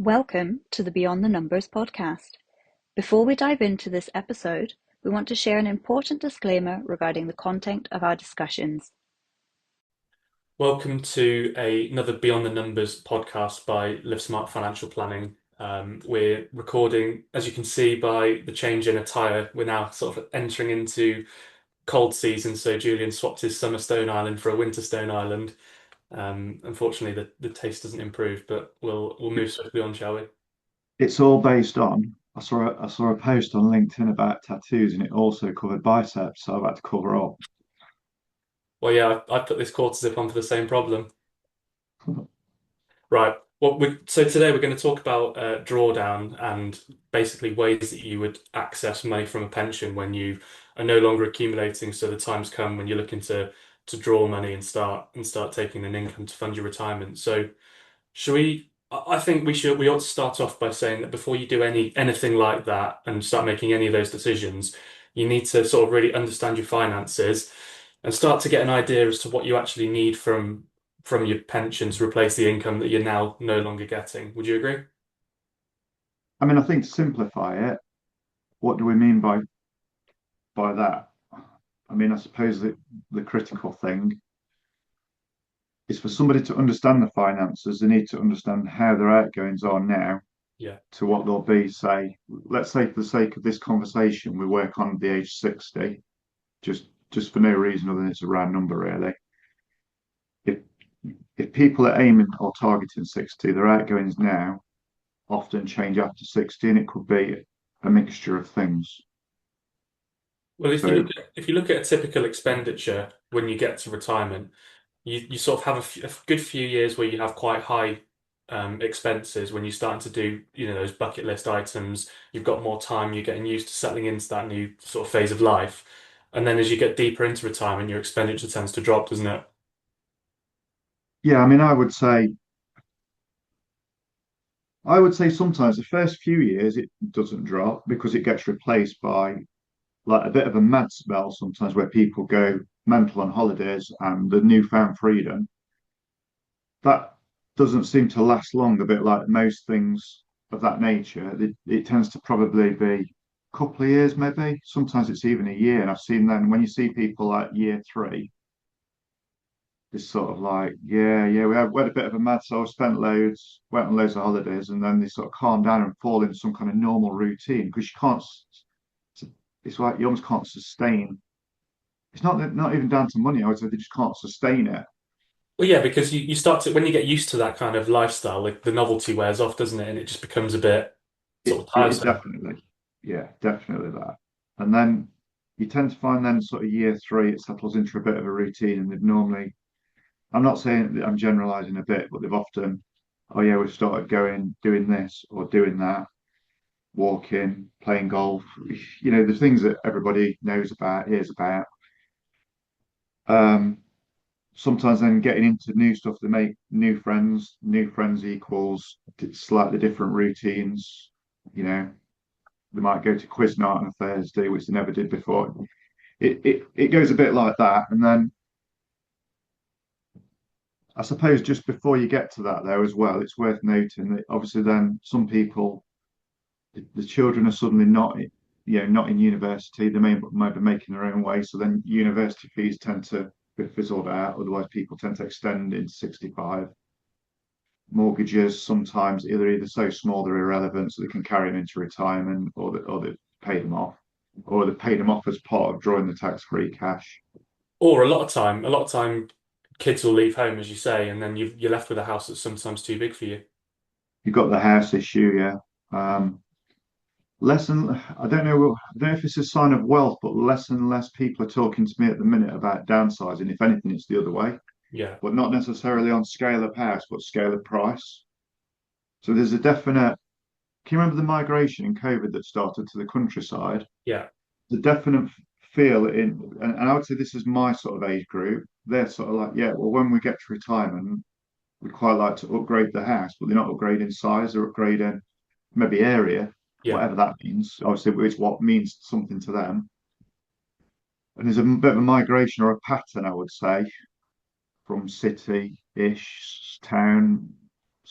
Welcome to the Beyond the Numbers podcast. Before we dive into this episode, we want to share an important disclaimer regarding the content of our discussions. Welcome to another Beyond the Numbers podcast by Live Smart Financial Planning. We're recording, as you can see by the change in attire, we're now sort of entering into cold season. So Julian swapped his summer Stone Island for a winter Stone Island. Unfortunately, the taste doesn't improve, but we'll move swiftly on, shall we? It's all based on. I saw a post on LinkedIn about tattoos, and it also covered biceps, so I've had to cover up. Well, yeah, I put this quarter zip on for the same problem. Right. So today we're going to talk about drawdown and basically ways that you would access money from a pension when you are no longer accumulating. So the time's come when you're looking to draw money and start taking an income to fund your retirement. So should we? I think we ought to start off by saying that before you do anything like that and start making any of those decisions, you need to sort of really understand your finances and start to get an idea as to what you actually need from your pension to replace the income that you're now no longer getting. Would you agree? I mean, I think to simplify it, what do we mean by that? I mean, I suppose that the critical thing is for somebody to understand the finances, they need to understand how their outgoings are now Yeah. to what they'll be. Say, let's say for the sake of this conversation, we work on the age 60, just for no reason other than it's a round number, really. If if people are aiming or targeting 60, their outgoings now often change after 60, and it could be a mixture of things. Well, So, if you look at a typical expenditure when you get to retirement, you sort of have a good few years where you have quite high expenses when you're starting to do, those bucket list items. You've got more time, you're getting used to settling into that new sort of phase of life. And then as you get deeper into retirement, your expenditure tends to drop, doesn't it? yeah, I mean, I would say sometimes the first few years it doesn't drop because it gets replaced by like a bit of a mad spell sometimes where people go mental on holidays and the newfound freedom that doesn't seem to last long. A bit like most things of that nature, it tends to probably be a couple of years, maybe. Sometimes it's even a year. And I've seen then when you see people like year three, it's sort of like, yeah, we had a bit of a mad so I spent loads, went on loads of holidays, and then they sort of calm down and fall into some kind of normal routine because you can't. It's like you almost can't sustain. It's not even down to money. I would say they just can't sustain it. Well, yeah, because you start to, when you get used to that kind of lifestyle, like the novelty wears off, doesn't it? And it just becomes a bit sort of It tiresome. definitely, yeah, definitely that. And then you tend to find then sort of year three, it settles into a bit of a routine, and they've normally. I'm not saying that I'm generalising a bit, but they've often, oh yeah, we've started going doing this or doing that, walking, playing golf, the things that everybody knows about, hears about. Um, Sometimes then getting into new stuff to make new friends equals slightly different routines. You know, they might go to quiz night on a Thursday, which they never did before. It goes a bit like that. And then I suppose just before you get to that though as well, it's worth noting that obviously then some people the children are suddenly not in university. They might be making their own way. So then university fees tend to be fizzled out. Otherwise, people tend to extend into 65. Mortgages sometimes either so small they're irrelevant, so they can carry them into retirement, or they pay them off, or they pay them off as part of drawing the tax-free cash. Or a lot of time, kids will leave home, as you say, and then you're left with a house that's sometimes too big for you. You've got the house issue, yeah. Less and I don't know if it's a sign of wealth, but less and less people are talking to me at the minute about downsizing. If anything, it's the other way, Yeah, but not necessarily on scale of house, but scale of price. So there's a definite. Can you remember the migration in COVID that started to the countryside? yeah. The definite feel and I would say this is my sort of age group. They're sort of like, yeah, well, when we get to retirement, we'd quite like to upgrade the house, but they're not upgrading size, they're upgrading maybe area, Yeah. whatever that means. Obviously, it's what means something to them. And there's a bit of a migration or a pattern, I would say, from city-ish town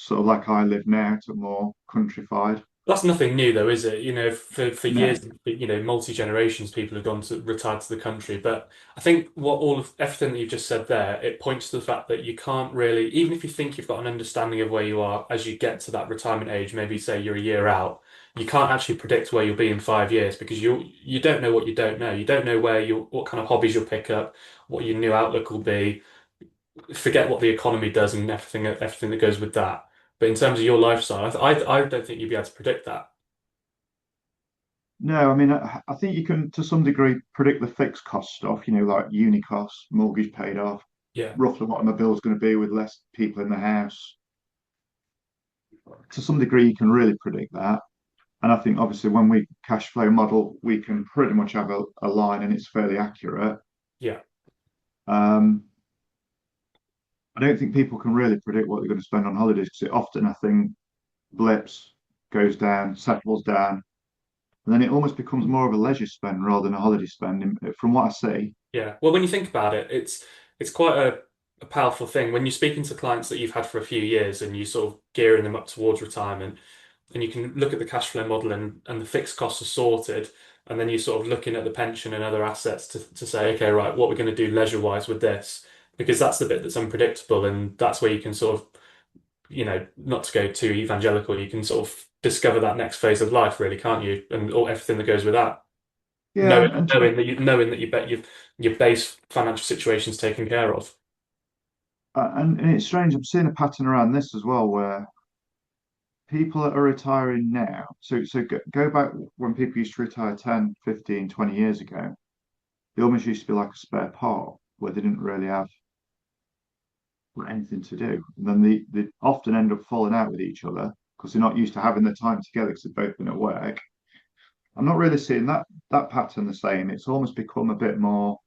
sort of like I live now to more countrified. That's nothing new though, is it? You know, for No. years, you know, multi generations people have gone to retired to the country. But I think what all of everything that you've just said there, it points to the fact that you can't really, even if you think you've got an understanding of where you are as you get to that retirement age, maybe say you're a year out, you can't actually predict where you'll be in 5 years because you don't know what you don't know. You don't know where you what kind of hobbies you'll pick up, what your new outlook will be. Forget what the economy does and everything that goes with that. But in terms of your lifestyle, I don't think you'd be able to predict that. No, I mean, I think you can to some degree predict the fixed cost stuff, like uni costs, mortgage paid off, Yeah. roughly what my bill's going to be with less people in the house. To some degree, you can really predict that. And I think obviously when we cash flow model, we can pretty much have a line and it's fairly accurate. Yeah. Um, I don't think people can really predict what they're going to spend on holidays because it often, I think, blips, goes down, settles down, and then it almost becomes more of a leisure spend rather than a holiday spend, from what I see. Yeah. Well, when you think about it, it's quite a powerful thing when you're speaking to clients that you've had for a few years and you sort of gearing them up towards retirement, and you can look at the cash flow model and the fixed costs are sorted, and then you're sort of looking at the pension and other assets to say, okay, right, what we're going to do leisure-wise with this, because that's the bit that's unpredictable, and that's where you can sort of, you know, not to go too evangelical, you can sort of discover that next phase of life, really, can't you? And all everything that goes with that. Yeah, Knowing, and knowing that you bet your base financial situation's taken care of. and it's strange. I'm seeing a pattern around this as well, where people that are retiring now. So go back when people used to retire 10, 15, 20 years ago. They almost used to be like a spare part where they didn't really have anything to do. And then they often end up falling out with each other because they're not used to having the time together because they've both been at work. I'm not really seeing that pattern the same. It's almost become a bit more.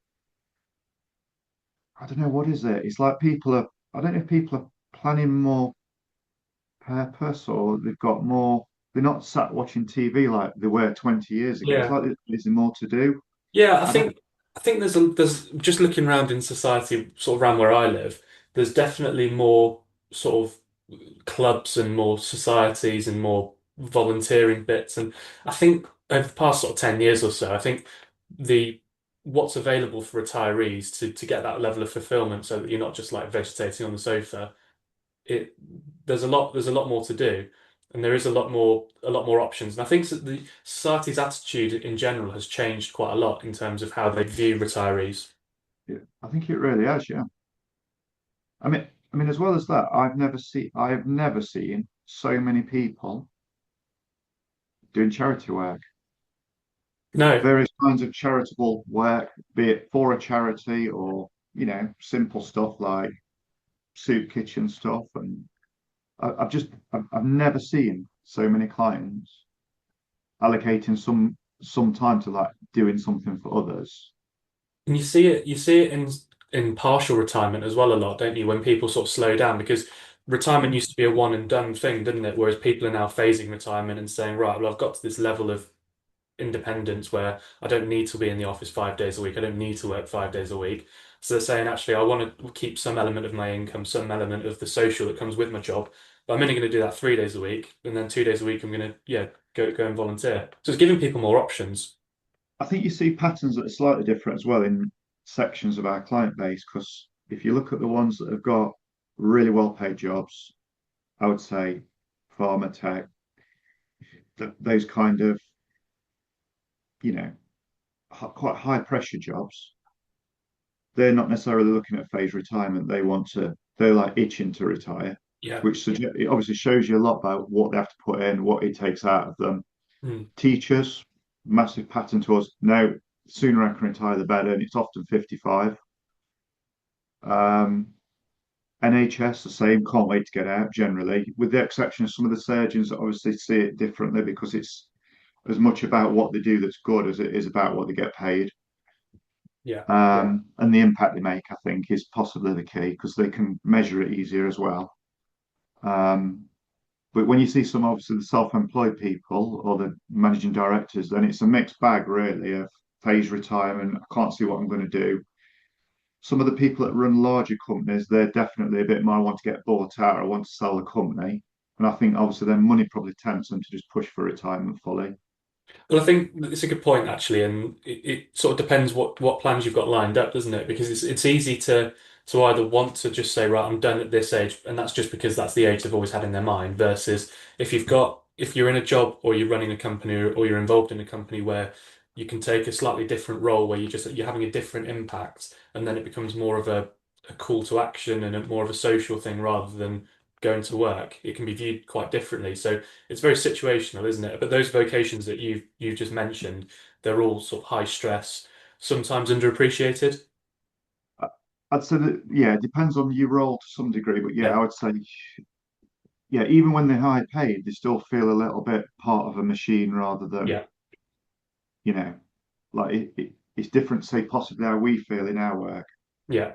I don't know what is it. It's like people are. I don't know if people are planning more purpose or they've got more. They're not sat watching TV like they were 20 years ago. It's Yeah. like there's more to do. Yeah, I don't. I think there's just looking around in society, sort of around where I live, there's definitely more sort of clubs and more societies and more volunteering bits. And I think over the past sort of 10 years or so, I think the what's available for retirees to get that level of fulfillment so that you're not just like vegetating on the sofa, it there's a lot more to do, and there is a lot more options. And I think that the society's attitude in general has changed quite a lot in terms of how they view retirees. Yeah, I think it really has. Yeah. I mean, as well as that, I have never seen so many people doing charity work, No, various kinds of charitable work, be it for a charity or simple stuff like soup kitchen stuff. And I've never seen so many clients allocating some time to like doing something for others. and you see it in partial retirement as well a lot, don't you? When people sort of slow down because retirement used to be a one and done thing, didn't it? Whereas people are now phasing retirement and saying, right, well, I've got to this level of independence where I don't need to be in the office 5 days a week. I don't need to work 5 days a week. So they're saying, actually, I want to keep some element of my income, some element of the social that comes with my job. But I'm only going to do that 3 days a week, and then 2 days a week I'm going to go and volunteer. So it's giving people more options. I think you see patterns that are slightly different as well in sections of our client base because if you look at the ones that have got really well paid jobs, I would say pharma tech, those kind of, you know, quite high pressure jobs, they're not necessarily looking at phased retirement. They're like itching to retire, Yeah. which it obviously shows you a lot about what they have to put in, what it takes out of them. Mm. Teachers, massive pattern to us. No, sooner I can retire, the better, and it's often 55. Um, NHS, the same, can't wait to get out generally, with the exception of some of the surgeons that obviously see it differently because it's as much about what they do that's good as it is about what they get paid. Yeah. And the impact they make, I think, is possibly the key because they can measure it easier as well. Um, but when you see some obviously the self-employed people or the managing directors, then it's a mixed bag really of phase retirement. I can't see what I'm going to do. some of the people that run larger companies, they're definitely a bit more, I want to get bought out, or I want to sell the company. And I think obviously then money probably tempts them to just push for retirement fully. Well, I think it's a good point actually, and it sort of depends what plans you've got lined up, doesn't it? Because it's easy to either want to just say, right, I'm done at this age, and that's just because that's the age they've always had in their mind, versus if you're in a job or you're running a company or you're involved in a company where you can take a slightly different role where you're having a different impact, and then it becomes more of a call to action and more of a social thing rather than going to work. It can be viewed quite differently. So it's very situational, isn't it? But those vocations that you've just mentioned, they're all sort of high stress, sometimes underappreciated. I- I'd say that, yeah, it depends on your role to some degree, but yeah, Yeah, I would say, yeah, even when they're high paid, they still feel a little bit part of a machine rather than, yeah, you know, like it's different, say, possibly how we feel in our work. yeah.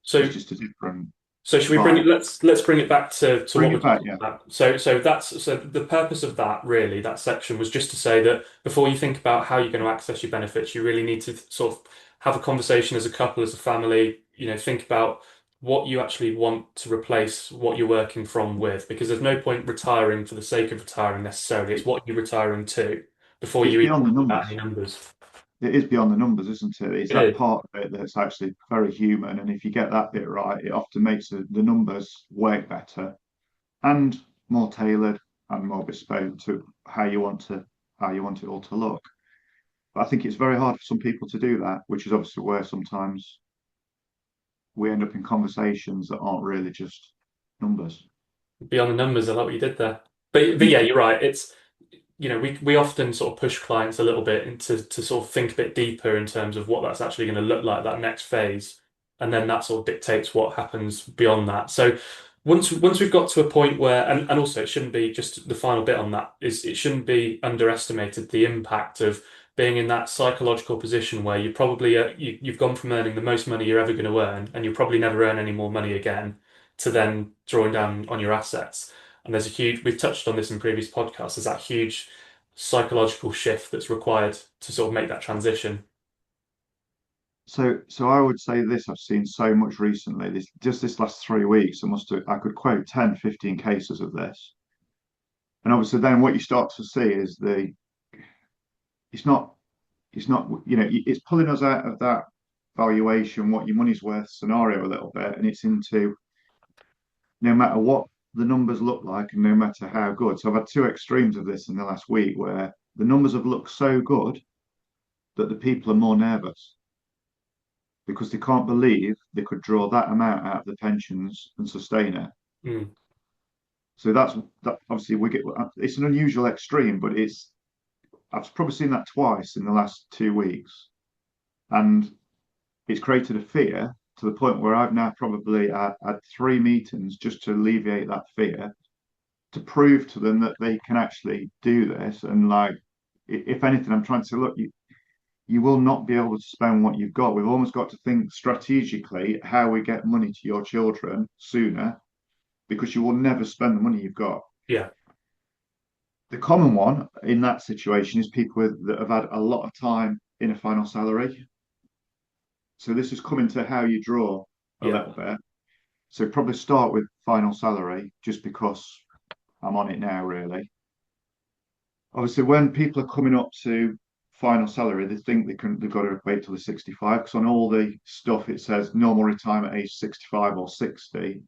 It's So just a different So should we bring it? vibe. Let's bring it back to what Bring we're it back, talking yeah. about. So the purpose of that really that section was just to say that before you think about how you're going to access your benefits, you really need to sort of have a conversation as a couple, as a family. Think about what you actually want to replace what you're working from with, because there's no point retiring for the sake of retiring necessarily. It's what you're retiring to before It's you even beyond the think about any numbers. numbers. It is beyond the numbers, isn't it? It's It that is. part of it that's actually very human. And if you get that bit right, it often makes the numbers work better and more tailored and more bespoke to how you want it all to look. But I think it's very hard for some people to do that, which is obviously where sometimes we end up in conversations that aren't really just numbers. Beyond the numbers. I like what you did there. But yeah, you're right. We often sort of push clients a little bit into to sort of think a bit deeper in terms of what that's actually going to look like, that next phase. And then that sort of dictates what happens beyond that. So once we've got to a point where, and also it shouldn't be just the final bit on that, is it shouldn't be underestimated the impact of being in that psychological position where you probably you've gone from earning the most money you're ever going to earn, and you'll probably never earn any more money again, to then drawing down on your assets. And we've touched on this in previous podcasts, there's that huge psychological shift that's required to sort of make that transition. So I would say this I've seen so much recently, this last 3 weeks, I could quote 10, 15 cases of this. And obviously then what you start to see is it's not it's not it's pulling us out of that valuation, what your money's worth scenario a little bit, and it's into no matter what the numbers look like and no matter how good. So I've had two extremes of this in the last week where the numbers have looked so good that the people are more nervous because they can't believe they could draw that amount out of the pensions and sustain it. Mm. So that obviously we get it's an unusual extreme, but it's I've probably seen that twice in the last 2 weeks. And it's created a fear to the point where I've now probably had 3 meetings just to alleviate that fear, to prove to them that they can actually do this. And like, if anything, I'm trying to say, look, you will not be able to spend what you've got. We've almost got to think strategically how we get money to your children sooner, because you will never spend the money you've got. Yeah, The common one in that situation is people that have had a lot of time in a final salary. So this is coming to how you draw a yeah, little bit. So probably start with final salary just because I'm on it now, really. Obviously, when people are coming up to final salary, they think they've got to wait till they're 65 because on all the stuff it says normal retirement age 65 or 60.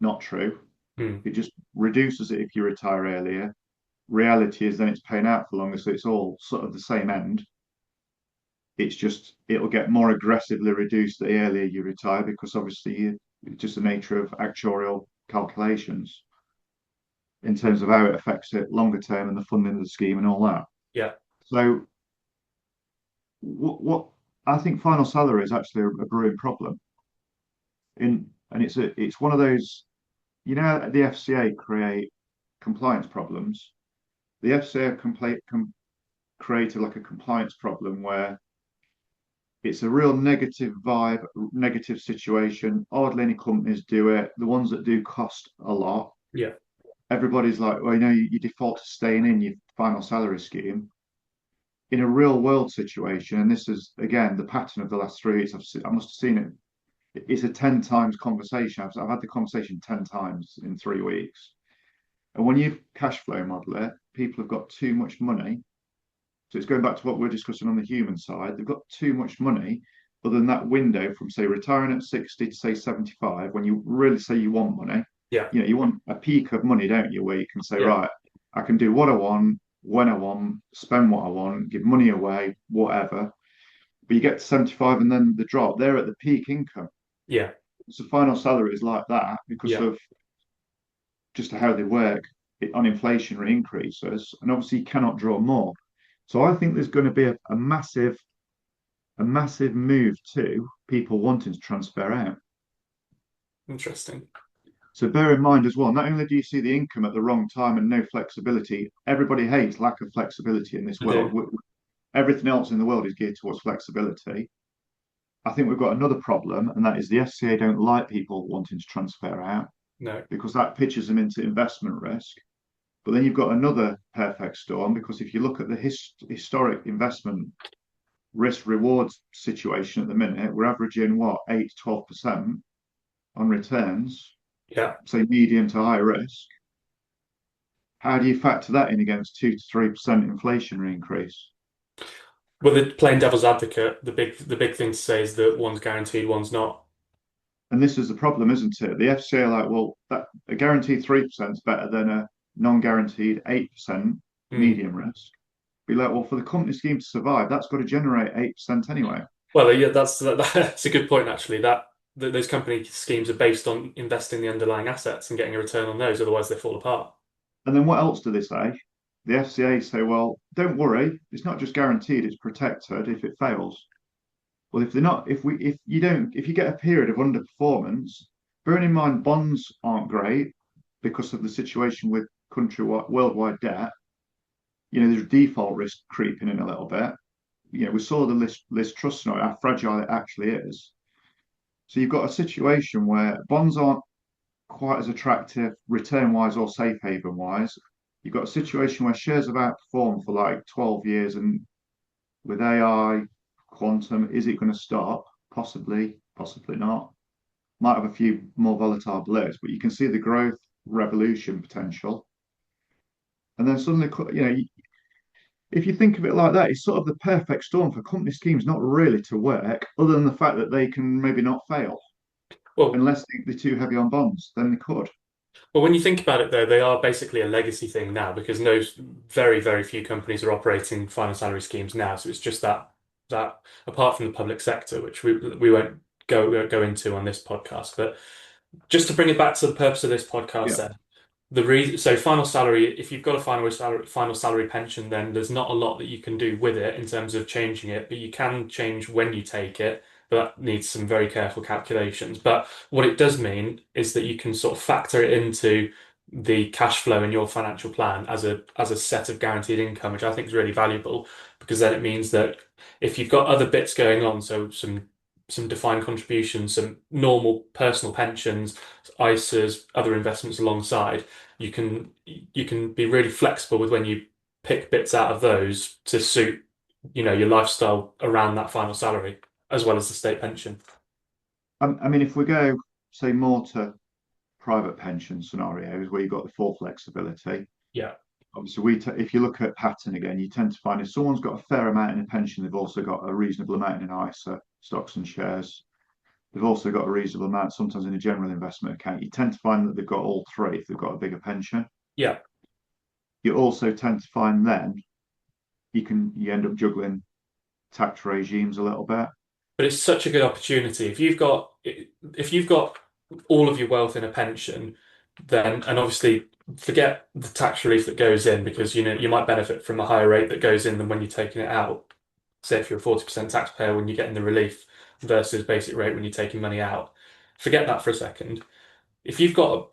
Not true. mm. It just reduces it if you retire earlier. Reality is then it's paying out for longer, so it's all sort of the same end. It's just it'll get more aggressively reduced the earlier you retire because obviously it's just the nature of actuarial calculations in terms of how it affects it longer term and the funding of the scheme and all that. Yeah, So what I think final salary is actually a brewing problem and it's one of those, the FCA create compliance problems. The FCA created like a compliance problem where it's a real negative vibe, negative situation. Hardly any companies do it. The ones that do cost a lot. yeah, Everybody's like, well, you default to staying in your final salary scheme. In a real world situation, and this is again the pattern of the last 3 weeks, I must have seen it it's a 10 times conversation. I've had the conversation 10 times in 3 weeks. And when you cash flow model it, people have got too much money. So it's going back to what we're discussing on the human side. They've got too much money other than that window from, say, retiring at 60 to, say, 75, when you really say you want money. Yeah. You want a peak of money, don't you, where you can say, Yeah. right, I can do what I want, when I want, spend what I want, give money away, whatever. But you get to 75 and then the drop, they're at the peak income. Yeah. So final salary is like that because Yeah. of just how they work on inflationary increases. And obviously you cannot draw more. So I think there's going to be a massive move to people wanting to transfer out. Interesting. So bear in mind as well, not only do you see the income at the wrong time and no flexibility, everybody hates lack of flexibility in this I world. do. Everything else in the world is geared towards flexibility. I think we've got another problem, and that is the FCA don't like people wanting to transfer out No. because that pitches them into investment risk. But then you've got another perfect storm because if you look at the historic investment risk reward situation at the minute, we're averaging what, 8 to 12% on returns, Yeah. say medium to high risk. How do you factor that in against 2 to 3% inflationary increase? Well, the playing devil's advocate, the big thing to say is that one's guaranteed, one's not. And this is the problem, isn't it? The FCA are like, well, that a guaranteed 3% is better than a non-guaranteed 8% Mm. medium risk. Be like, well, for the company scheme to survive, that's got to generate 8% anyway. Well, yeah, that's a good point actually. That those company schemes are based on investing the underlying assets and getting a return on those, otherwise they fall apart. And then what else do they say? The FCA say, well, don't worry, it's not just guaranteed, it's protected if it fails. Well, if they're not, if you get a period of underperformance, bearing in mind bonds aren't great because of the situation with worldwide debt, there's default risk creeping in a little bit. We saw the list trust note, how fragile it actually is. So you've got a situation where bonds aren't quite as attractive return wise or safe haven wise. You've got a situation where shares have outperformed for like 12 years, and with AI, quantum, is it going to stop? Possibly, possibly not. Might have a few more volatile blips, but you can see the growth revolution potential. And then suddenly, if you think of it like that, it's sort of the perfect storm for company schemes not really to work, other than the fact that they can maybe not fail Well, unless they're too heavy on bonds, then they could. Well, when you think about it, though, they are basically a legacy thing now because no, very, very few companies are operating final salary schemes now. So it's just that apart from the public sector, which we won't go into on this podcast, but just to bring it back to the purpose of this podcast, Yeah. then the reason so final salary, if you've got a final salary pension, then there's not a lot that you can do with it in terms of changing it, but you can change when you take it. But that needs some very careful calculations. But what it does mean is that you can sort of factor it into the cash flow in your financial plan as a set of guaranteed income, which I think is really valuable because then it means that if you've got other bits going on, so some defined contributions, some normal personal pensions, ISAs, other investments alongside, you can be really flexible with when you pick bits out of those to suit, your lifestyle around that final salary, as well as the state pension. I mean, if we go, say, more to private pension scenarios where you've got the full flexibility, Yeah. obviously, if you look at pattern again, you tend to find if someone's got a fair amount in a pension, they've also got a reasonable amount in ISA, stocks and shares. They've also got a reasonable amount sometimes in a general investment account. You tend to find that they've got all three if they've got a bigger pension. Yeah. You also tend to find then you end up juggling tax regimes a little bit. But it's such a good opportunity. If you've got all of your wealth in a pension, then and obviously forget the tax relief that goes in because you might benefit from a higher rate that goes in than when you're taking it out. Say if you're a 40% taxpayer when you're getting the relief versus basic rate when you're taking money out. Forget that for a second. If you've got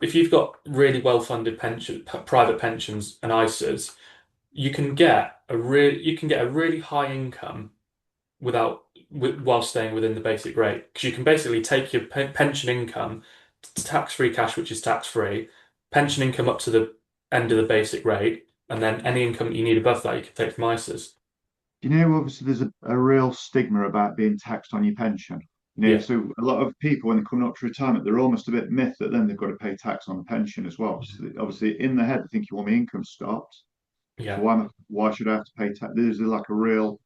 really well-funded private pensions and ISAs, you can get a really high income while staying within the basic rate because you can basically take your pension income, tax-free cash, which is tax-free, pension income up to the end of the basic rate, and then any income that you need above that you can take from ISAs. You know, obviously, there's a real stigma about being taxed on your pension. Yeah. So a lot of people, when they're coming up to retirement, they're almost a bit myth that then they've got to pay tax on the pension as well. So obviously, in their head, they think, well, my income stopped, so Yeah. why should I have to pay tax? There's like a real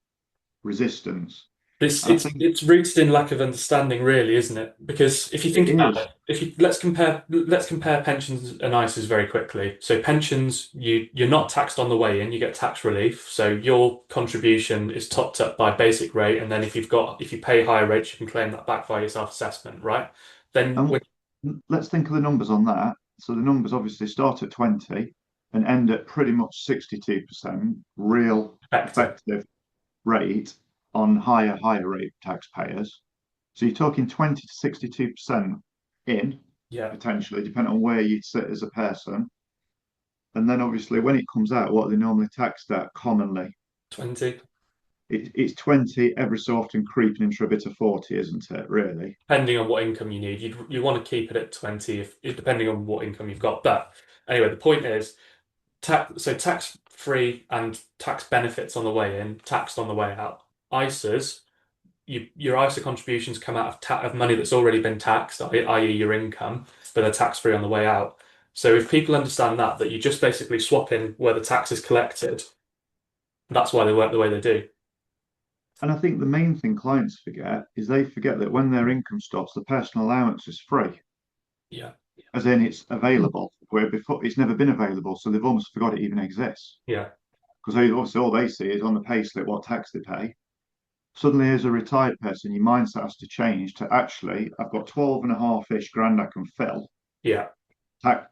resistance, It's and I it's think it's rooted in lack of understanding, really, isn't it? Because if you it think about is. it, if you let's compare pensions and ISAs very quickly. So pensions, you're not taxed on the way in, you get tax relief. So your contribution is topped up by basic rate, and then if you pay higher rates, you can claim that back via your self-assessment, right? Then And when let's think of the numbers on that. So the numbers obviously start at 20 and end at pretty much 62% real effective, effective rate on higher rate taxpayers. So you're talking 20 to 62% in yeah, potentially, depending on where you sit as a person. And then obviously when it comes out, what are they normally taxed at commonly? 20. It's 20 every so often creeping into a bit of 40, isn't it, really? Depending on what income you need, you want to keep it at 20 if depending on what income you've got. But anyway, the point is tax free and tax benefits on the way in, taxed on the way out. ISAs, your ISA contributions come out of money that's already been taxed, i.e. your income, but they're tax free on the way out. So if people understand that you just basically swap in where the tax is collected, that's why they work the way they do. And I think the main thing clients forget is they forget that when their income stops, the personal allowance is free, Yeah, as in it's available, where before it's never been available. So they've almost forgot it even exists. yeah, Because obviously all they see is on the payslip what tax they pay. Suddenly, as a retired person, your mindset has to change to actually, I've got 12 and a half ish grand I can fill yeah,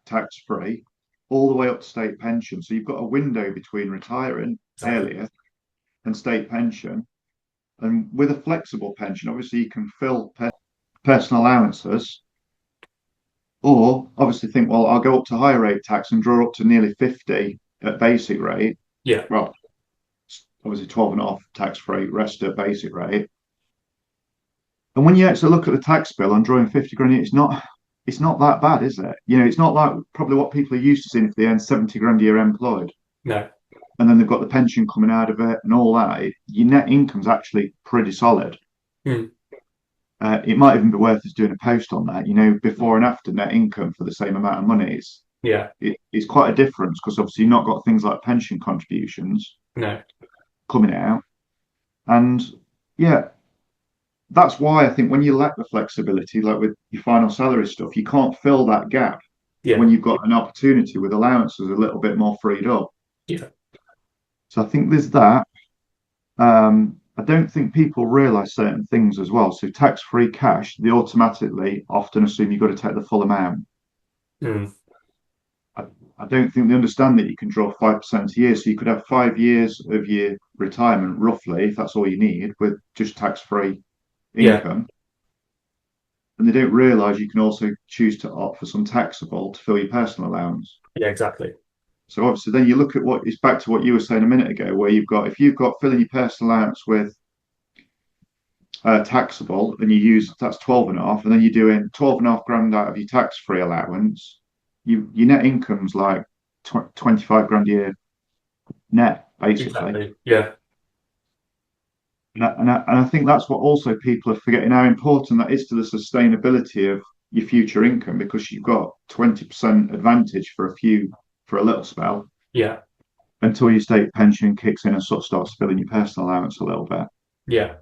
tax free all the way up to state pension. So you've got a window between retiring exactly. earlier and state pension. And with a flexible pension, obviously you can fill personal allowances, or obviously think, well, I'll go up to higher rate tax and draw up to nearly 50 at basic rate. Yeah, Well, obviously 12 and a half tax free, rest at basic rate. And when you actually look at the tax bill on drawing 50 grand, it's not that bad, is it? It's not like probably what people are used to seeing if they earn 70 grand a year employed. no, And then they've got the pension coming out of it and all that. Your net income's actually pretty solid. mm, It might even be worth us doing a post on that. Before and after net income for the same amount of money, yeah, it's quite a difference because obviously you've not got things like pension contributions no, coming out. And yeah, that's why I think when you lack the flexibility, like with your final salary stuff, you can't fill that gap yeah, when you've got an opportunity with allowances a little bit more freed up. yeah, So I think there's that. I don't think people realise certain things as well. So tax-free cash, they automatically often assume you've got to take the full amount. mm, I, I don't think they understand that you can draw 5% a year. So you could have 5 years of your retirement, roughly, if that's all you need, with just tax-free yeah, income. And they don't realise you can also choose to opt for some taxable to fill your personal allowance. yeah, exactly. So obviously, then you look at what it's back to what you were saying a minute ago, where if you've got filling your personal allowance with taxable and you use that's 12 and a half, and then you're doing 12 and a half grand out of your tax free allowance, your net income's like 25 grand a year net, basically. Exactly. Yeah, And I think that's what also people are forgetting how important that is to the sustainability of your future income because you've got 20% advantage for a little spell yeah, until your state pension kicks in and sort of starts filling your personal allowance a little bit. yeah.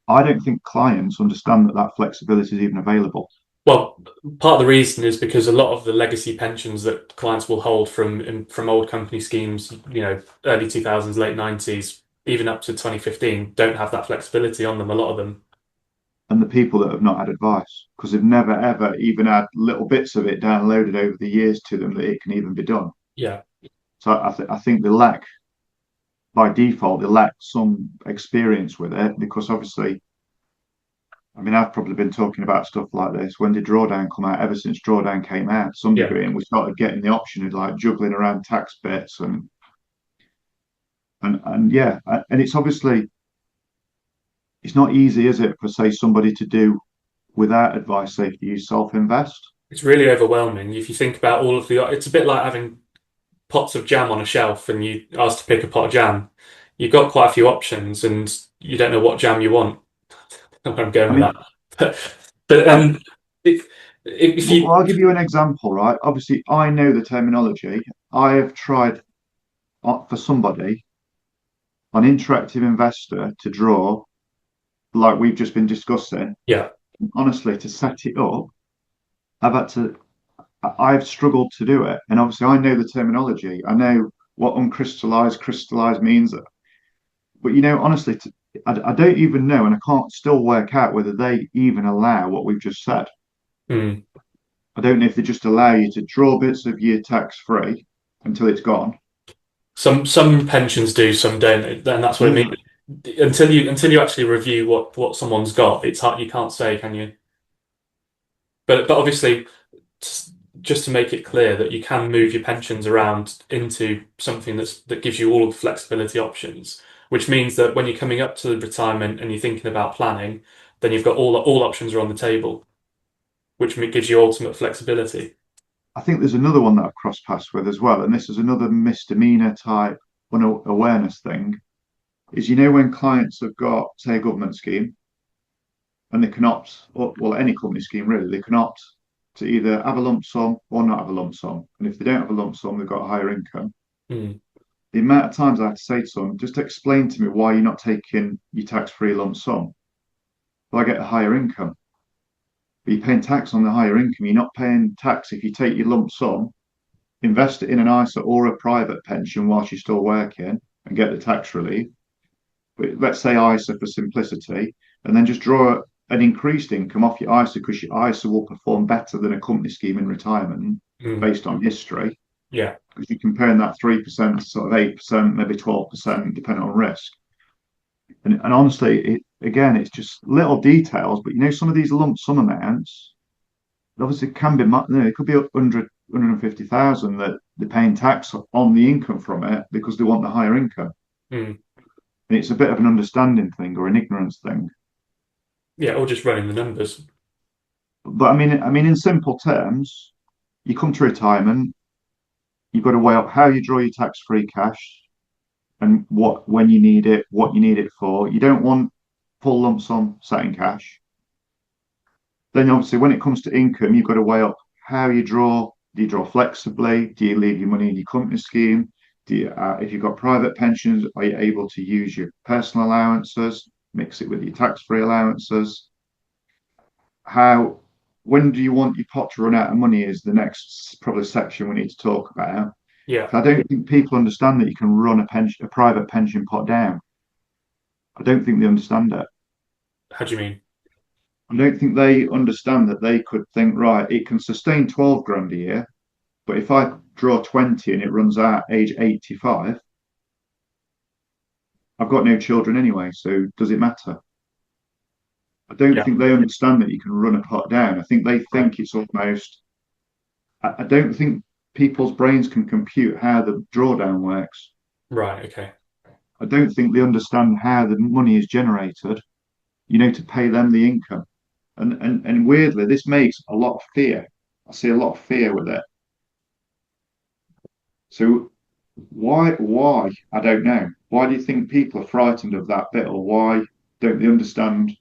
I don't think clients understand that flexibility is even available. Well, part of the reason is because a lot of the legacy pensions that clients will hold from old company schemes, early 2000s, late 90s, even up to 2015, don't have that flexibility on them, a lot of them. And the people that have not had advice because they've never ever even had little bits of it downloaded over the years to them that it can even be done. Yeah, So I think by default, they lack some experience with it because obviously, I mean, I've probably been talking about stuff like this. When did drawdown come out? Ever since drawdown came out, to some yeah, degree, and we started getting the option of like juggling around tax bits and yeah, and it's obviously it's not easy, is it, for say somebody to do without advice, say if you self-invest. it's really overwhelming. If you think about it's a bit like having pots of jam on a shelf and you ask to pick a pot of jam. You've got quite a few options and you don't know what jam you want. Where I'm going I with mean, that. But if Well, you, I'll give you an example, right? Obviously, I know the terminology. I have tried for somebody on Interactive Investor to draw, like we've just been discussing. yeah, Honestly, to set it up, I've had to. I've struggled to do it, and obviously, I know the terminology. I know what uncrystallized, crystallized means. But honestly, I don't even know, and I can't still work out whether they even allow what we've just said. mm. I don't know if they just allow you to draw bits of your tax free until it's gone. Some pensions do, some don't, and that's what I mean. Yeah, Until you actually review what someone's got, it's hard. You can't say, can you? But obviously, just to make it clear that you can move your pensions around into something that gives you all of the flexibility options, which means that when you're coming up to retirement and you're thinking about planning, then you've got all options are on the table, which gives you ultimate flexibility. I think there's another one that I've crossed paths with as well, and this is another misdemeanor type awareness thing. Is when clients have got, say, a government scheme, and they can opt, or, well, any company scheme really, they can opt to either have a lump sum or not have a lump sum. And if they don't have a lump sum, they've got a higher income. Mm, The amount of times I have to say to someone, just explain to me why you're not taking your tax-free lump sum. Well, I get a higher income. But you're paying tax on the higher income. You're not paying tax if you take your lump sum, invest it in an ISA or a private pension whilst you're still working and get the tax relief. But let's say ISA for simplicity, and then just draw an increased income off your ISA because your ISA will perform better than a company scheme in retirement mm, based on history. yeah, Because you're comparing that 3% to sort of 8%, maybe 12%, depending on risk. And honestly, again, it's just little details, but some of these lump sum amounts, obviously can be, it could be 150,000 that they're paying tax on the income from it because they want the higher income. mm, And it's a bit of an understanding thing or an ignorance thing. yeah, or just running the numbers. But I mean, in simple terms, you come to retirement, you've got to weigh up how you draw your tax-free cash and when you need it, what you need it for. You don't want full lump sum sat in cash. Then obviously, when it comes to income, you've got to weigh up how you draw. Do you draw flexibly? Do you leave your money in your company scheme? If you've got private pensions, are you able to use your personal allowances, mix it with your tax-free allowances? How, when do you want your pot to run out of money is the next probably section we need to talk about. Yeah, I don't think people understand that you can run a private pension pot down. I don't think they understand it. how do you mean? I don't think they understand that they could think, right, it can sustain 12 grand a year, but if I draw 20 and it runs out age 85, I've got no children anyway, so does it matter? I don't Yeah, think they understand that you can run a pot down. I think they right, think it's almost, I don't think people's brains can compute how the drawdown works. right, okay. I don't think they understand how the money is generated, to pay them the income. And weirdly, this makes a lot of fear. I see a lot of fear with it. So why? I don't know. Why do you think people are frightened of that bit, or why don't they understand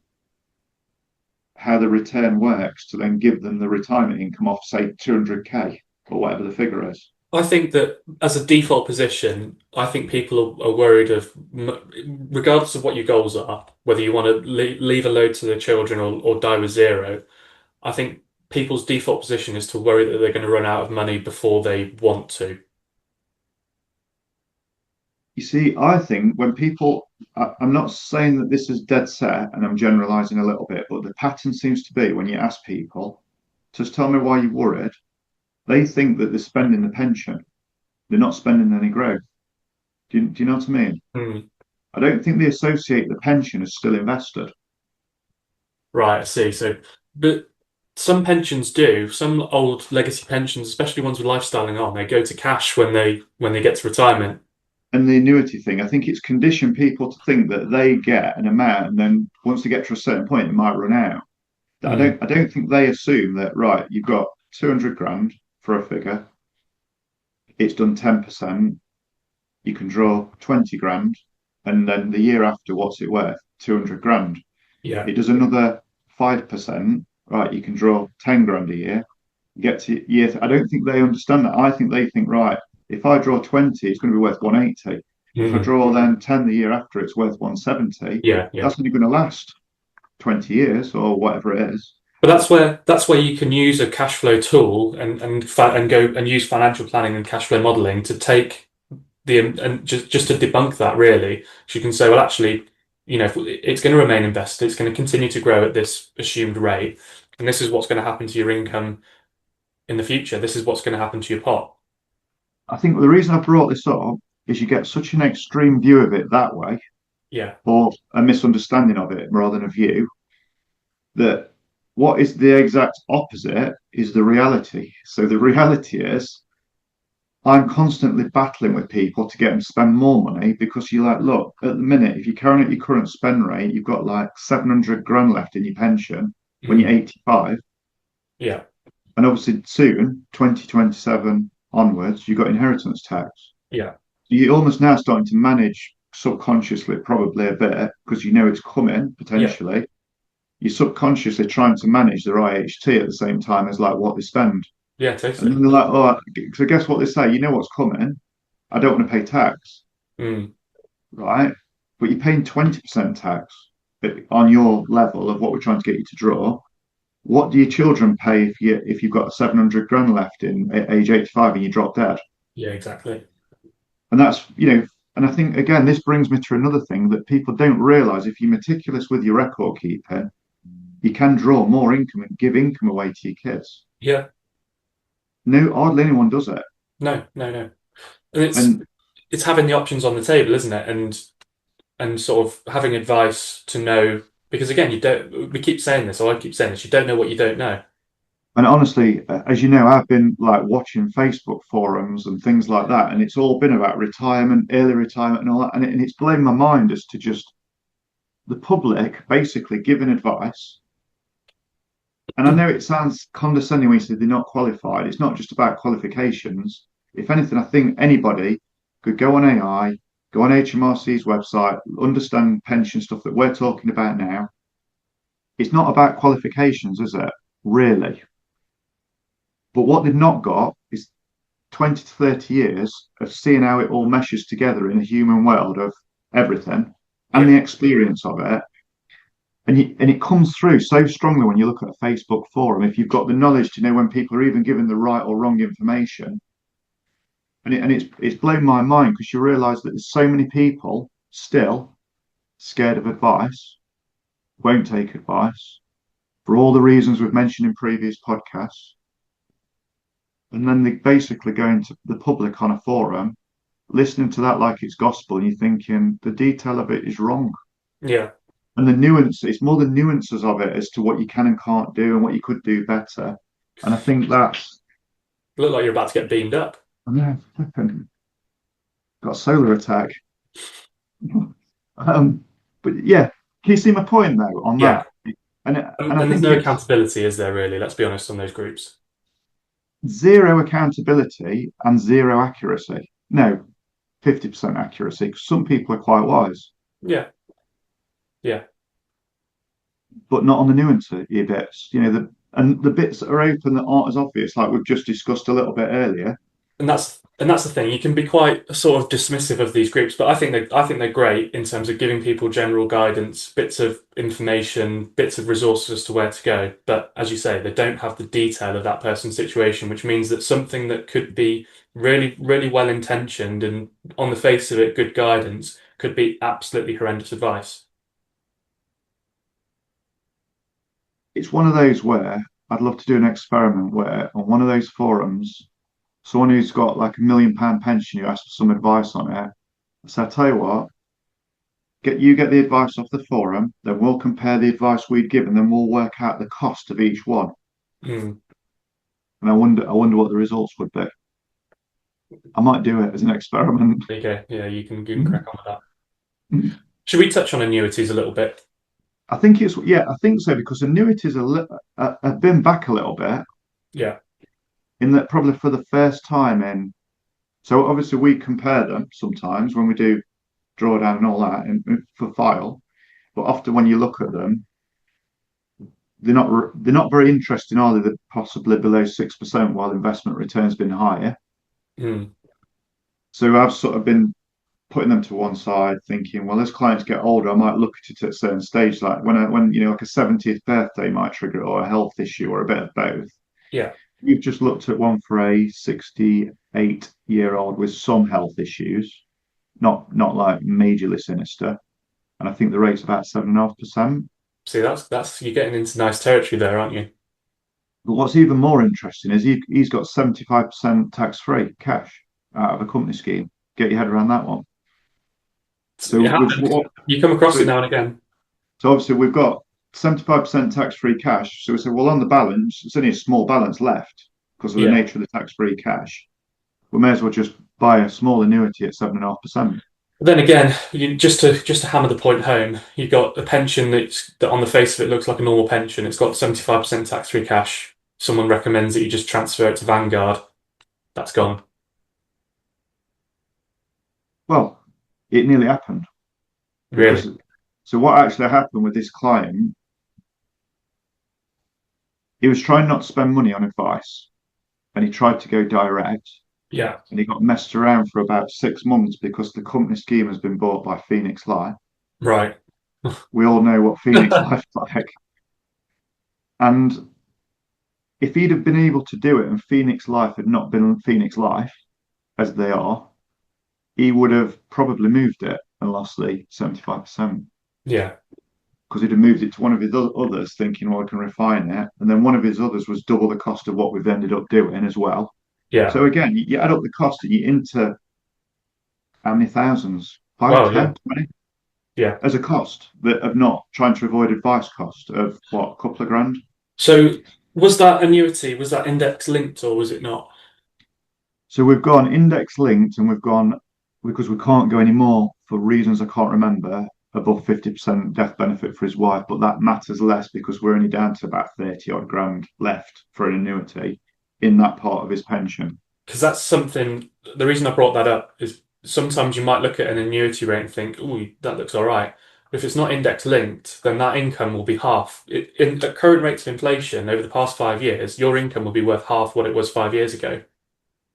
how the return works to then give them the retirement income off, say, 200k or whatever the figure is? I think that as a default position, I think people are worried of, regardless of what your goals are, whether you want to leave a load to the children or die with zero. I think people's default position is to worry that they're going to run out of money before they want to. You see, I think when people, I'm not saying that this is dead set and I'm generalizing a little bit, but the pattern seems to be when you ask people, just tell me why you're worried, they think that they're spending the pension. They're not spending any growth. Do you know what I mean? Hmm. I don't think they associate the pension as still invested. Right, I see. So, but some pensions do. Some old legacy pensions, especially ones with lifestyling on, they go to cash when they get to retirement. And the annuity thing, I think it's conditioned people to think that they get an amount, and then once they get to a certain point, it might run out. I Hmm. don't think they assume that, right, you've got 200 grand for a figure, it's done 10%, you can draw 20 grand, and then the year after, what's it worth? 200 grand. Yeah. It does another 5%, right, you can draw 10 grand a year. You get to year, I don't think they understand that. I think they think, right, if I draw 20, it's going to be worth 180. If I Mm. draw then 10 the year after, it's worth 170. Yeah, yeah. That's only going to last 20 years or whatever it is. But that's where you can use a cash flow tool and go and use financial planning and cash flow modeling to take and just to debunk that really. So you can say, well, actually, if it's going to remain invested, it's going to continue to grow at this assumed rate, and this is what's going to happen to your income in the future. This is what's going to happen to your pot. I think the reason I brought this up is you get such an extreme view of it that way, Yeah, or a misunderstanding of it rather than a view, that what is the exact opposite is the reality. So the reality is I'm constantly battling with people to get them to spend more money because you're like, look, at the minute, if you're carrying at your current spend rate, you've got like 700 grand left in your pension when you're mm. 85. Yeah, And obviously soon, 2027 onwards, you've got inheritance tax. yeah, You're almost now starting to manage subconsciously, probably a bit, because you know it's coming yeah, potentially. You're subconsciously trying to manage their IHT at the same time as like what they spend. yeah, And totally. then they're like, oh, so guess what they say? You know what's coming? I don't want to pay tax, Mm. right? But you're paying 20% tax on your level of what we're trying to get you to draw. What do your children pay if you've got 700 grand left in at age 85 and you drop dead? Yeah, exactly. And that's, and I think again, this brings me to another thing that people don't realize. If you're meticulous with your record keeping, you can draw more income and give income away to your kids. Yeah, No, hardly anyone does it. no, no, no. And And it's having the options on the table, isn't it? And sort of having advice to know, because again, you don't, we keep saying this, or I keep saying this, you don't know what you don't know. and honestly, as you know, I've been like watching Facebook forums and things like that, and it's all been about retirement, early retirement, and all that. And it's blown my mind as to just the public basically giving advice. And I know it sounds condescending when you say they're not qualified. It's not just about qualifications. If anything, I think anybody could go on AI, go on HMRC's website, understand pension stuff that we're talking about now. It's not about qualifications, is it? Really? But what they've not got is 20 to 30 years of seeing how it all meshes together in a human world of everything and Yeah, the experience of it. And it comes through so strongly when you look at a Facebook forum. If you've got the knowledge to know when people are even given the right or wrong information, and it's blown my mind because you realise that there's so many people still scared of advice, won't take advice for all the reasons we've mentioned in previous podcasts, and then they basically go into the public on a forum, listening to that like it's gospel, and you're thinking the detail of it is wrong. yeah. And the nuance, it's more the nuances of it as to what you can and can't do and what you could do better. And I think that's, Look like you're about to get beamed up. I know, flipping, got a solar attack. But yeah, can you see my point though on Yeah. that? And And I there's think no it's accountability, is there really? Let's be honest on those groups. zero accountability and zero accuracy. No, 50% accuracy, because some people are quite wise, Yeah, yeah. but not on the nuance bits. And the bits that are open that aren't as obvious, like we've just discussed a little bit earlier. And that's the thing. You can be quite sort of dismissive of these groups, but I think they're great in terms of giving people general guidance, bits of information, bits of resources as to where to go. But as you say, they don't have the detail of that person's situation, which means that something that could be really, really well intentioned and on the face of it, good guidance could be absolutely horrendous advice. It's one of those where I'd love to do an experiment where on one of those forums, someone who's got like £1 million pension, you ask for some advice on it. So I tell you what, get the advice off the forum, then we'll compare the advice we'd given, then we'll work out the cost of each one. Mm, And I wonder what the results would be. I might do it as an experiment. there you go. Yeah, you can crack on with that. Should we touch on annuities a little bit? I think so because annuities have been back a little bit Yeah, in that probably for the first time in. So obviously we compare them sometimes when we do drawdown and all that for file, but often when you look at them, they're not very interesting, are they? They're possibly below 6% while investment return's been higher. Mm. So I've sort of been putting them to one side, thinking, well, as clients get older, I might look at it at a certain stage, like when like a 70th birthday might trigger it, or a health issue, or a bit of both. Yeah. You've just looked at one for a 68-year-old with some health issues, not like majorly sinister, and I think the rate's about 7.5%. See, that's you're getting into nice territory there, aren't you? But what's even more interesting is he's got 75% tax-free cash out of a company scheme. Get your head around that one. So It we've happens. You come across it so, now and again. so obviously we've got 75% tax-free cash. So we said, well, on the balance, it's only a small balance left because of the Yeah. nature of the tax-free cash. We may as well just buy a small annuity at 7.5%. Then again, just to hammer the point home, you've got a pension that on the face of it looks like a normal pension. It's got 75% tax-free cash. Someone recommends that you just transfer it to Vanguard. That's gone. Well, it nearly happened Really? because so what actually happened with this client, he was trying not to spend money on advice and he tried to go direct Yeah. and he got messed around for about 6 months because the company scheme has been bought by Phoenix Life. Right. We all know what Phoenix Life's like. And if he'd have been able to do it and Phoenix Life had not been Phoenix Life as they are, he would have probably moved it and lost the 75%. Yeah. Because he'd have moved it to one of his others, thinking, well, I can refine it. And then one of his others was double the cost of what we've ended up doing as well. Yeah. So again, you add up the cost and you're into how many thousands? Five, Wow. Yeah. 10, 20 Yeah. as a cost that of not trying to avoid advice cost of what, a couple of grand? So was that annuity, was that index linked or was it not? So we've gone index linked and we've gone because we can't go any more for reasons I can't remember above 50% death benefit for his wife, but that matters less because we're only down to about 30 odd grand left for an annuity in that part of his pension. Because that's something, the reason I brought that up is sometimes you might look at an annuity rate and think, oh, that looks all right. But if it's not index linked, then that income will be half. At current rates of inflation over the past 5 years, your income will be worth half what it was 5 years ago.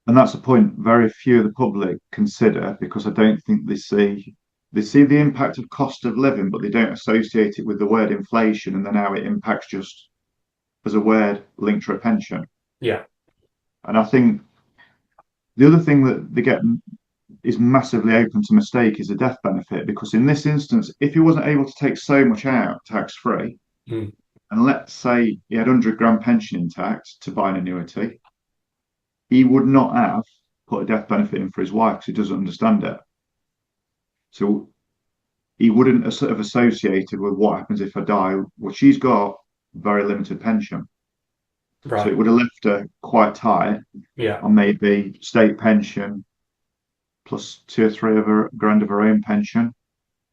And that's a point very few of the public consider because I don't think they see the impact of cost of living, but they don't associate it with the word inflation and then how it impacts just as a word linked to a pension. Yeah. And I think the other thing that they get is massively open to mistake is a death benefit because in this instance, if he wasn't able to take so much out tax free, Mm. and let's say he had 100 grand pension intact to buy an annuity, he would not have put a death benefit in for his wife because he doesn't understand it. So he wouldn't have sort of associated with what happens if I die. Well, she's got very limited pension. So Right. it would have left her quite tight Yeah. on maybe state pension plus 2 or 3 of her grand of her own pension.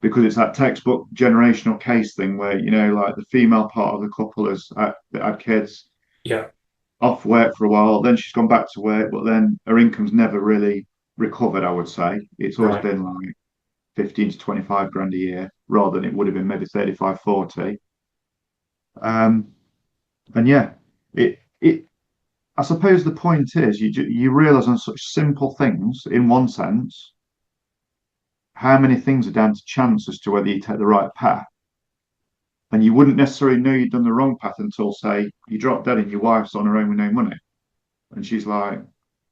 Because it's that textbook generational case thing where, like the female part of the couple that had kids Yeah. off work for a while, then she's gone back to work, but then her income's never really recovered, I would say. It's always Right. been like 15 to 25 grand a year rather than it would have been maybe 35, 40. And yeah, it I suppose the point is you realize on such simple things in one sense how many things are down to chance as to whether you take the right path. And you wouldn't necessarily know you'd done the wrong path until, say, you drop dead and your wife's on her own with no money. And she's like,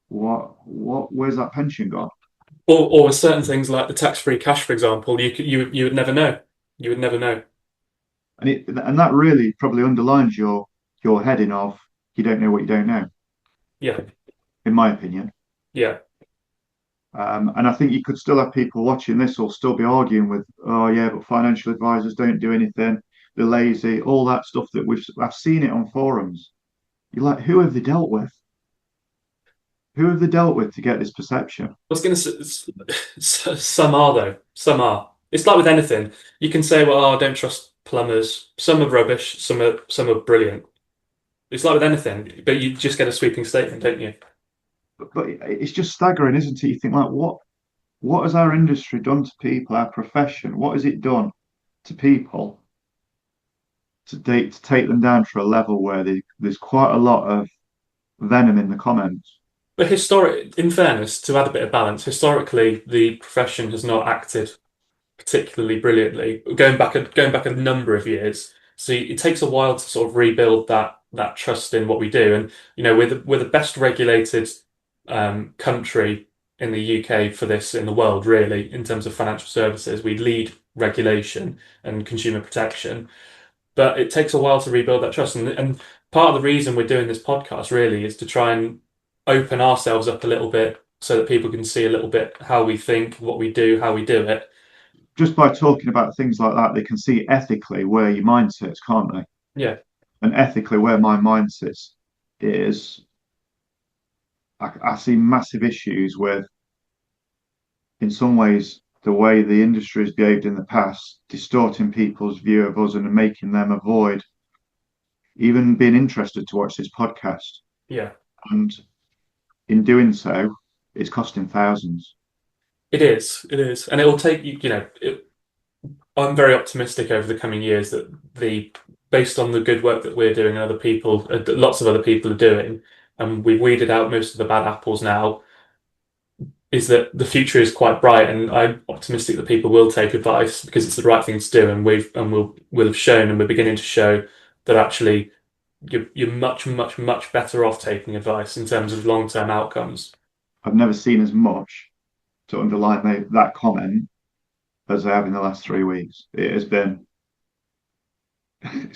where's that pension gone? Or with certain things like the tax-free cash, for example, you would never know. You would never know. And that really probably underlines your heading of you don't know what you don't know, Yeah. in my opinion. Yeah. And I think you could still have people watching this or still be arguing with, oh yeah, but financial advisors don't do anything, they're lazy, all that stuff that I've seen it on forums. You're like, who have they dealt with? Who have they dealt with to get this perception? I was going to say, some are though. Some are. It's like with anything. You can say, well, oh, don't trust plumbers. Some are rubbish. Some are brilliant. It's like with anything, but you just get a sweeping statement, don't you? But it's just staggering, isn't it? You think like, what has our industry done to people, our profession? What has it done to people to take them down to a level where there's quite a lot of venom in the comments. But in fairness, to add a bit of balance, historically the profession has not acted particularly brilliantly. Going back a number of years, so it takes a while to sort of rebuild that trust in what we do. And we're the best regulated country in the UK for this in the world, really, in terms of financial services. We lead regulation and consumer protection, but it takes a while to rebuild that trust. And part of the reason we're doing this podcast really is to try and open ourselves up a little bit so that people can see a little bit how we think, what we do, how we do it. Just by talking about things like that, they can see ethically where your mind sits, can't they? Yeah, And ethically, where my mind sits is I see massive issues with, in some ways, the way the industry has behaved in the past, distorting people's view of us and making them avoid even being interested to watch this podcast. yeah. And in doing so, it's costing thousands. It is, and it will take I'm very optimistic over the coming years that based on the good work that we're doing and other people, lots of other people are doing, and we've weeded out most of the bad apples now. Is that the future is quite bright, and I'm optimistic that people will take advice because it's the right thing to do, and we'll have shown, and we're beginning to show that actually you're much better off taking advice in terms of long-term outcomes. I've never seen as much to underline that comment as I have in the last 3 weeks. It's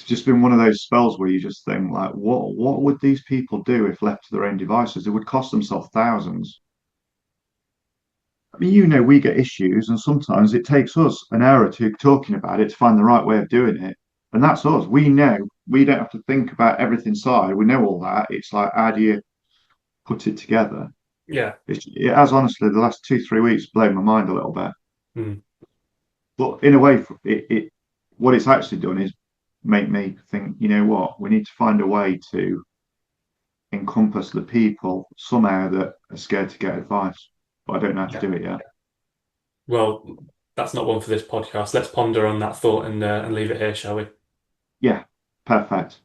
just been one of those spells where you just think like, what would these people do if left to their own devices? It would cost themselves thousands. I mean, we get issues, and sometimes it takes us an hour or two talking about it to find the right way of doing it. And that's us. We know we don't have to think about everything side. We know all that. It's like, how do you put it together? Yeah. It has honestly the last 2 3 weeks blown my mind a little bit. Mm. But in a way, what it's actually done is make me think, you know what, we need to find a way to encompass the people somehow that are scared to get advice. But I don't know how to do it yet. Well, that's not one for this podcast. Let's ponder on that thought and leave it here, shall we? Yeah, perfect.